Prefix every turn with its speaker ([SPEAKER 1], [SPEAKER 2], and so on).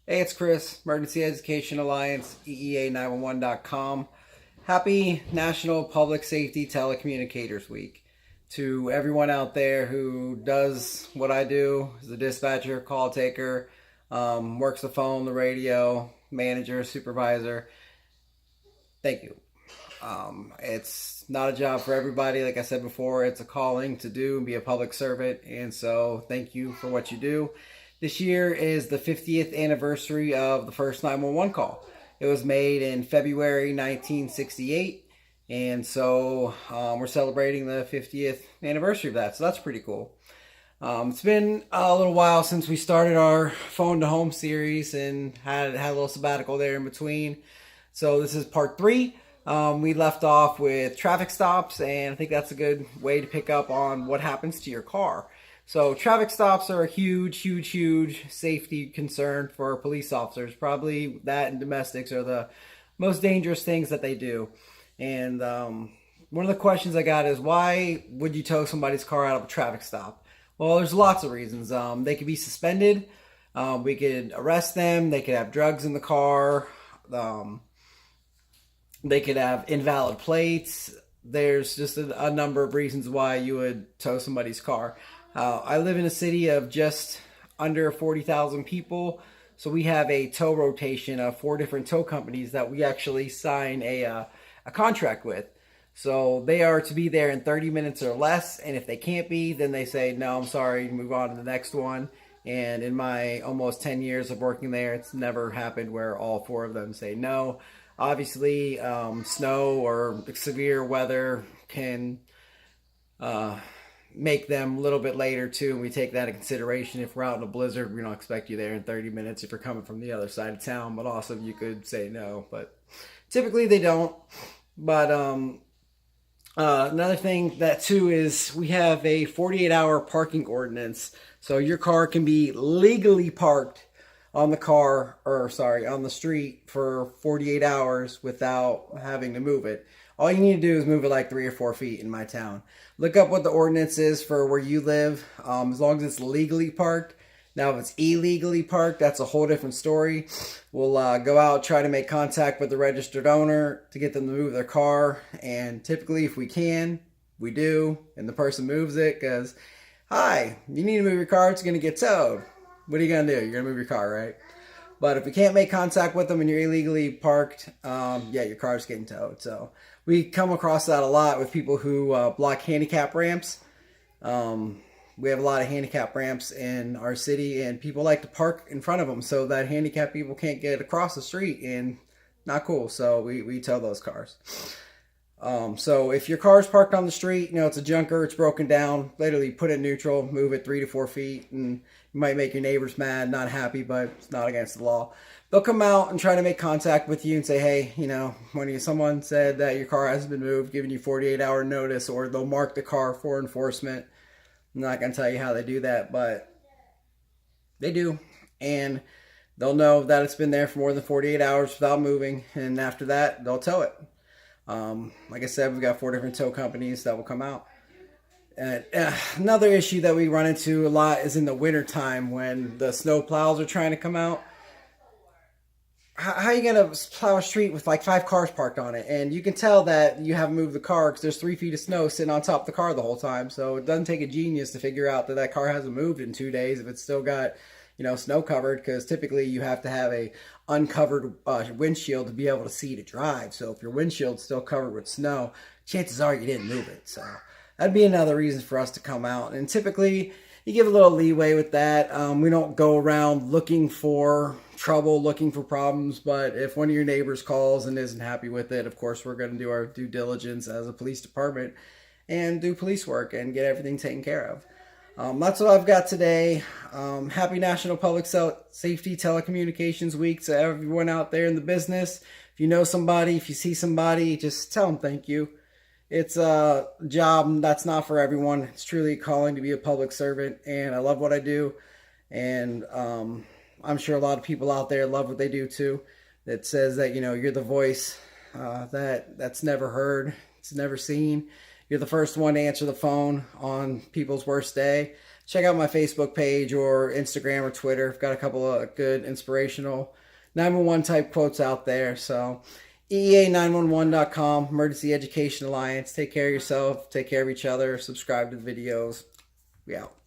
[SPEAKER 1] Hey, it's Chris, Emergency Education Alliance, EEA911.com. Happy National Public Safety Telecommunicators Week. To everyone out there who does what I do, is a dispatcher, call taker, works the phone, the radio, manager, supervisor, thank you. It's not a job for everybody. Like I said before, it's a calling to do and be a public servant. And so thank you for what you do. This year is the 50th anniversary of the first 911 call. It was made in February 1968. And so we're celebrating the 50th anniversary of that. So that's pretty cool. It's been a little while since we started our phone to home series and had a little sabbatical there in between. So this is part 3. We left off with traffic stops, and I think that's a good way to pick up on what happens to your car. So traffic stops are a huge safety concern for police officers. Probably that and domestics are the most dangerous things that they do. And one of the questions I got is, why would you tow somebody's car out of a traffic stop? Well, there's lots of reasons. They could be suspended. We could arrest them. They could have drugs in the car. They could have invalid plates. There's just a number of reasons why you would tow somebody's car. I live in a city of just under 40,000 people. So we have a tow rotation of 4 different tow companies that we actually sign a contract with. So they are to be there in 30 minutes or less. And if they can't be, then they say, no, I'm sorry, move on to the next one. And in my almost 10 years of working there, it's never happened where all 4 of them say no. Obviously, snow or severe weather can make them a little bit later too, and we take that into consideration. If we're out in a blizzard, we don't expect you there in 30 minutes if you're coming from the other side of town, but also you could say no, but typically they don't. But another thing that too is we have a 48-hour parking ordinance. So your car can be legally parked on the street for 48 hours without having to move it. All you need to do is move it like 3 or 4 feet in my town. Look up what the ordinance is for where you live, as long as it's legally parked. Now, if it's illegally parked, that's a whole different story. We'll go out, try to make contact with the registered owner to get them to move their car. And typically, if we can, we do. And the person moves it because, hi, you need to move your car, it's going to get towed. What are you going to do? You're going to move your car, right? But if we can't make contact with them and you're illegally parked, yeah, your car's getting towed. So we come across that a lot with people who block handicap ramps. We have a lot of handicap ramps in our city, and people like to park in front of them so that handicapped people can't get across the street, and not cool. So we tow those cars. So if your car is parked on the street, you know, it's a junker, it's broken down, literally put it in neutral, move it 3 to 4 feet, and you might make your neighbors mad, not happy, but it's not against the law. They'll come out and try to make contact with you and say, hey, you know, when someone said that your car hasn't been moved, giving you 48-hour notice, or they'll mark the car for enforcement. I'm not going to tell you how they do that, but they do. And they'll know that it's been there for more than 48 hours without moving, and after that, they'll tow it. Like I said, we've got 4 different tow companies that will come out. And another issue that we run into a lot is in the winter time when the snow plows are trying to come out. How are you going to plow a street with like 5 cars parked on it? And you can tell that you haven't moved the car because there's 3 feet of snow sitting on top of the car the whole time. So it doesn't take a genius to figure out that that car hasn't moved in 2 days if it's still got, you know, snow covered, because typically you have to have a uncovered windshield to be able to see to drive. So if your windshield's still covered with snow, chances are you didn't move it. So that'd be another reason for us to come out. And typically you give a little leeway with that. We don't go around looking for trouble, looking for problems, but if one of your neighbors calls and isn't happy with it, of course we're going to do our due diligence as a police department and do police work and get everything taken care of. That's what I've got today. Happy National Public Safety Telecommunications Week to everyone out there in the business. If you know somebody, if you see somebody, just tell them thank you. It's a job that's not for everyone. It's truly a calling to be a public servant, and I love what I do. And I'm sure a lot of people out there love what they do too. That says that, you know, you're the voice that's never heard, it's never seen. You're the first one to answer the phone on people's worst day. check out my Facebook page or Instagram or Twitter. I've got a couple of good inspirational 911 type quotes out there. So EEA911.com, Emergency Education Alliance. Take care of yourself. Take care of each other. Subscribe to the videos. We out.